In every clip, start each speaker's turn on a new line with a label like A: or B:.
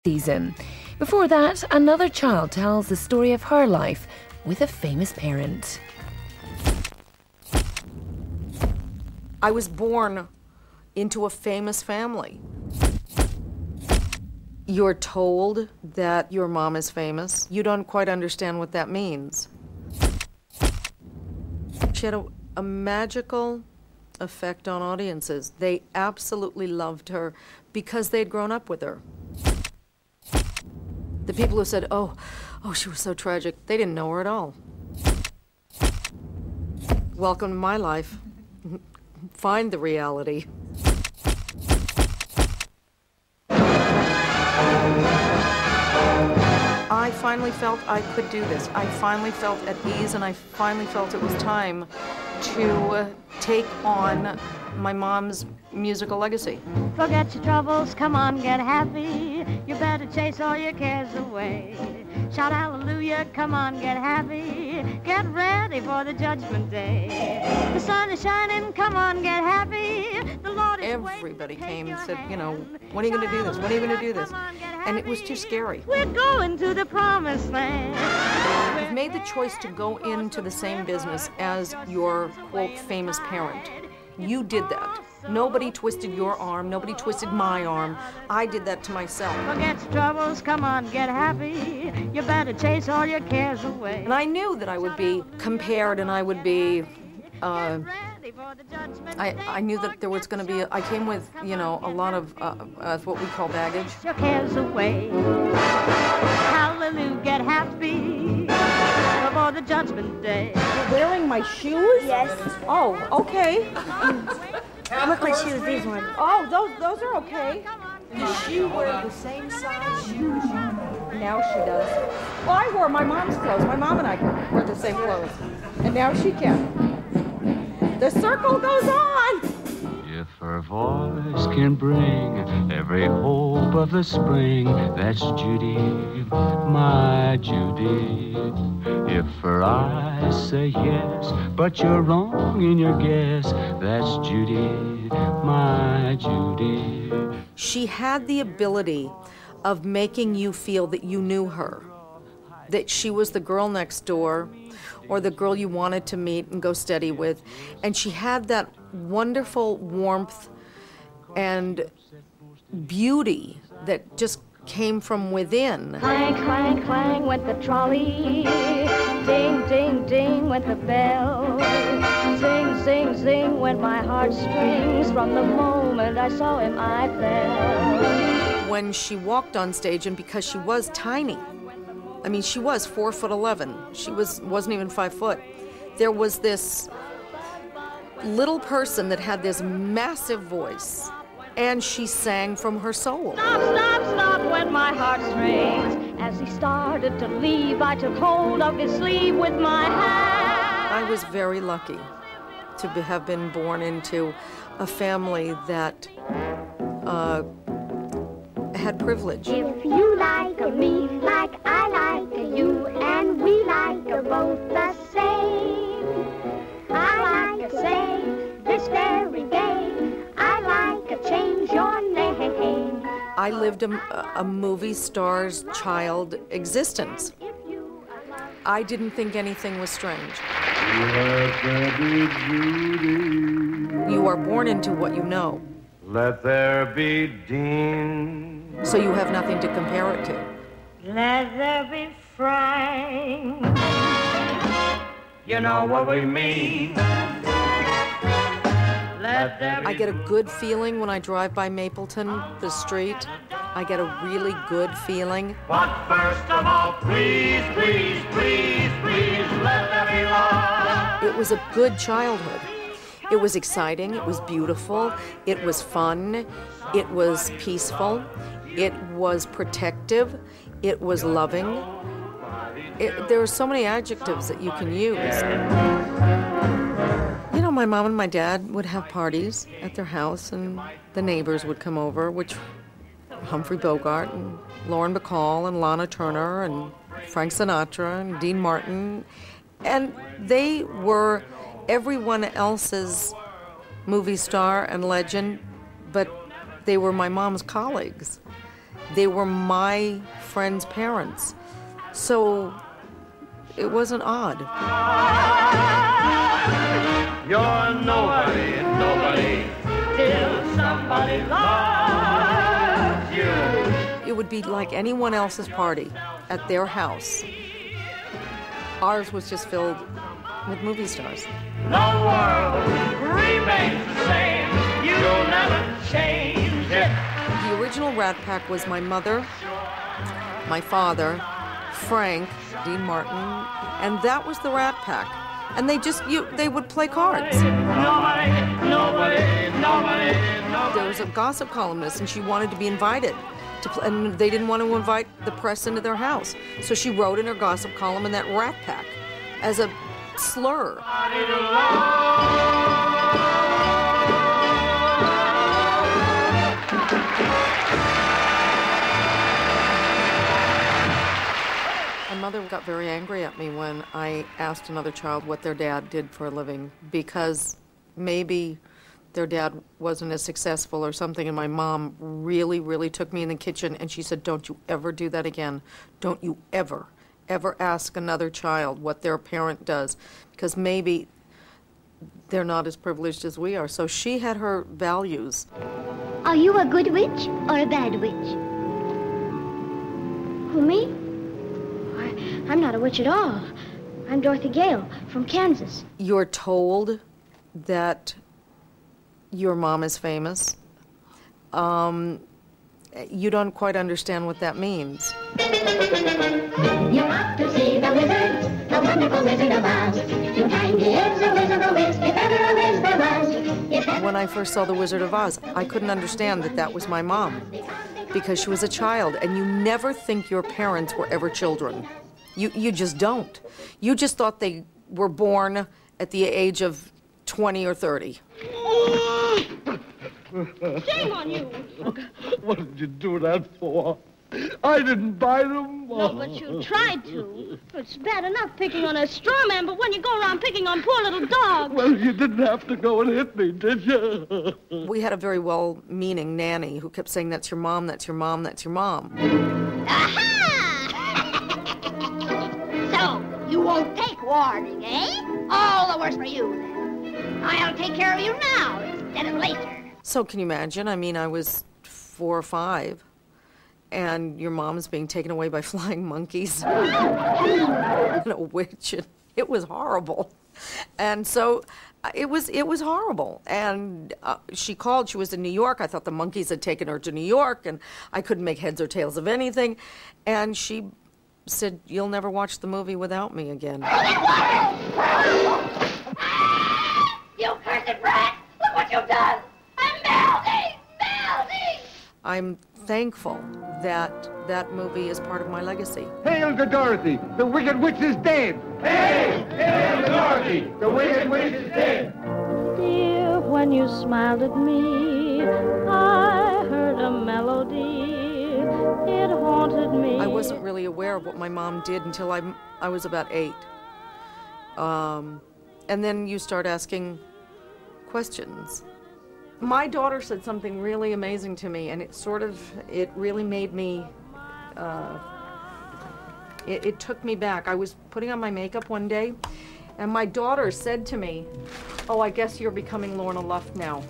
A: season. Before that, another child tells the story of her life with a famous parent.
B: I was born into a famous family. You're told that your mom is famous. You don't quite understand what that means. She had a magical effect on audiences. They absolutely loved her because they'd grown up with her. The people who said, oh, she was so tragic, they didn't know her at all. Welcome to my life. Find the reality. I finally felt I could do this. I finally felt at ease, and I finally felt it was time to take on my mom's musical legacy.
C: Forget your troubles, come on, get happy. You better chase all your cares away. Shout hallelujah, come on, get happy. Get ready for the judgment day. The sun is shining, come on, get happy. The Lord is
B: Everybody came and said, you know, when are you going to do this? When are you going to do this? And it was too scary.
C: We're going to the promised land.
B: You've made the choice to go into the same business as your, quote, famous parent. You did that. Nobody twisted your arm. Nobody twisted my arm. I did that to myself.
C: Forget your troubles, come on, get happy. You better chase all your cares away.
B: And I knew that I would be compared, and I would be, I knew that there was going to be, I came with, you know, a lot of what we call baggage.
C: Your cares away. Hallelujah, get happy before the judgment day.
B: You're wearing my shoes?
D: Yes.
B: Oh, okay.
D: Look my shoes, these ones.
B: Oh, those are okay. Does she wear the same size shoes? Now she does. Well, I wore my mom's clothes. My mom and I wear the same clothes. And now she can. The circle goes on.
E: If her voice can bring every hope of the spring, that's Judy, my Judy. If her eyes say yes, but you're wrong in your guess, that's Judy, my Judy.
B: She had the ability of making you feel that you knew her, that she was the girl next door, or the girl you wanted to meet and go steady with. And she had that wonderful warmth and beauty that just came from within.
C: Clang, clang, clang went the trolley. Ding, ding, ding went the bell. Zing, zing, zing went my heartstrings. From the moment I saw him, I fell.
B: When she walked on stage, and because she was tiny, I mean, she was 4'11". She wasn't even 5 foot. There was this little person that had this massive voice, and she sang from her soul.
C: Stop, stop, stop went my heartstrings. As he started to leave, I took hold of his sleeve with my hand.
B: I was very lucky to have been born into a family that had privilege.
D: If you like me like I like you, and we like both the same, I like to say this very day, I like to change your name.
B: I lived a movie star's child existence. I didn't think anything was strange.
E: Let there be Judy.
B: You are born into what you know.
E: Let there be Dean.
B: So you have nothing to compare it to.
C: Let there be Frank.
E: You know what we mean.
C: Let there
B: I get a good feeling when I drive by Mapleton, the street. I get a really good feeling.
E: But first of all, please, please, please, please, let there be love.
B: It was a good childhood. It was exciting, it was beautiful, it was fun, it was peaceful, it was protective, it was loving. There are so many adjectives that you can use. You know, my mom and my dad would have parties at their house, and the neighbors would come over, which Humphrey Bogart and Lauren Bacall and Lana Turner and Frank Sinatra and Dean Martin, and they were everyone else's movie star and legend, but they were my mom's colleagues. They were my friend's parents. So it wasn't odd.
F: You're nobody, nobody, till somebody loves you.
B: It would be like anyone else's party at their house. Ours was just filled with movie stars.
F: The world remains the same. You'll never change it.
B: The original Rat Pack was my mother, my father, Frank, Dean Martin, and that was the Rat Pack. And they would play cards.
F: Nobody, nobody, nobody, nobody.
B: There was a gossip columnist, and she wanted to be invited to play, and they didn't want to invite the press into their house. So she wrote in her gossip column in that Rat Pack as a slur. My mother got very angry at me when I asked another child what their dad did for a living, because maybe their dad wasn't as successful or something, and my mom really, really took me in the kitchen and she said, "Don't you ever do that again. Don't you ever ask another child what their parent does, because maybe they're not as privileged as we are." So she had her values.
D: Are you a good witch or a bad witch? Who, me? I'm not a witch at all. I'm Dorothy Gale from Kansas.
B: You're told that your mom is famous. You don't quite understand what that means.
D: You're off to see the wizard, the wonderful Wizard of Oz. You find he is a wizard, a whiz, if ever a whiz there was.
B: When I first saw The Wizard of Oz, I couldn't understand that that was my mom, because she was a child, and you never think your parents were ever children. You just don't. You just thought they were born at the age of 20 or 30.
C: Shame on you.
G: What did you do that for? I didn't buy them.
C: No, but you tried to. It's bad enough picking on a straw man, but when you go around picking on poor little dogs.
G: Well, you didn't have to go and hit me, did you?
B: We had a very well-meaning nanny who kept saying, "That's your mom, that's your mom, that's your mom."
D: Aha! So, you won't take warning, eh? All the worse for you, then. I'll take care of you now instead of later.
B: So can you imagine? I mean, I was 4 or 5, and your mom is being taken away by flying monkeys and a witch. And it was horrible. And so it was horrible. And she called. She was in New York. I thought the monkeys had taken her to New York, and I couldn't make heads or tails of anything. And she said, "You'll never watch the movie without me again."
D: You cursed rat! Look what you've done! I'm melting! Melting!
B: I'm thankful that that movie is part of my legacy.
G: Hail to Dorothy! The Wicked Witch is dead!
F: Hail! Hail to Dorothy! The Wicked Witch is dead!
C: Dear, when you smiled at me, I heard a melody. It haunted me.
B: I wasn't really aware of what my mom did until I was about 8. And then you start asking questions. My daughter said something really amazing to me, and it really made me, it took me back. I was putting on my makeup one day, and my daughter said to me, "Oh, I guess you're becoming Lorna Luft now."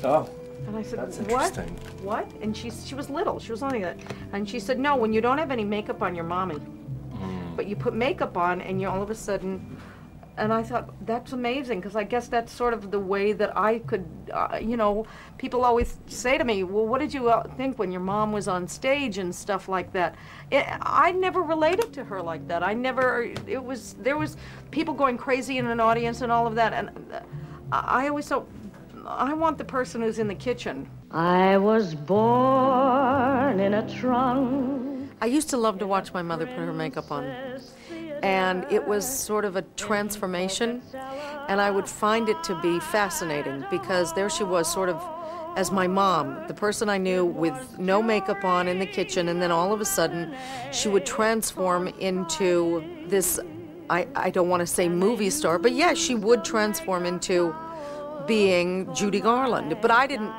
H: Oh.
B: And I said,
H: That's
B: "What?
H: interesting.
B: What?" And she was little. She was only that. And she said, "No, when you don't have any makeup on, you're mommy. But you put makeup on, and you all of a sudden." And I thought, that's amazing, because I guess that's sort of the way that I could, people always say to me, "Well, what did you think when your mom was on stage and stuff like that?" I never related to her like that. There was people going crazy in an audience and all of that. And I always thought, I want the person who's in the kitchen.
C: I was born in a trunk.
B: I used to love to watch my mother put her makeup on. And it was sort of a transformation, and I would find it to be fascinating, because there she was, sort of as my mom, the person I knew with no makeup on in the kitchen, and then all of a sudden she would transform into this, I don't want to say movie star, but yeah, she would transform into being Judy Garland. But I didn't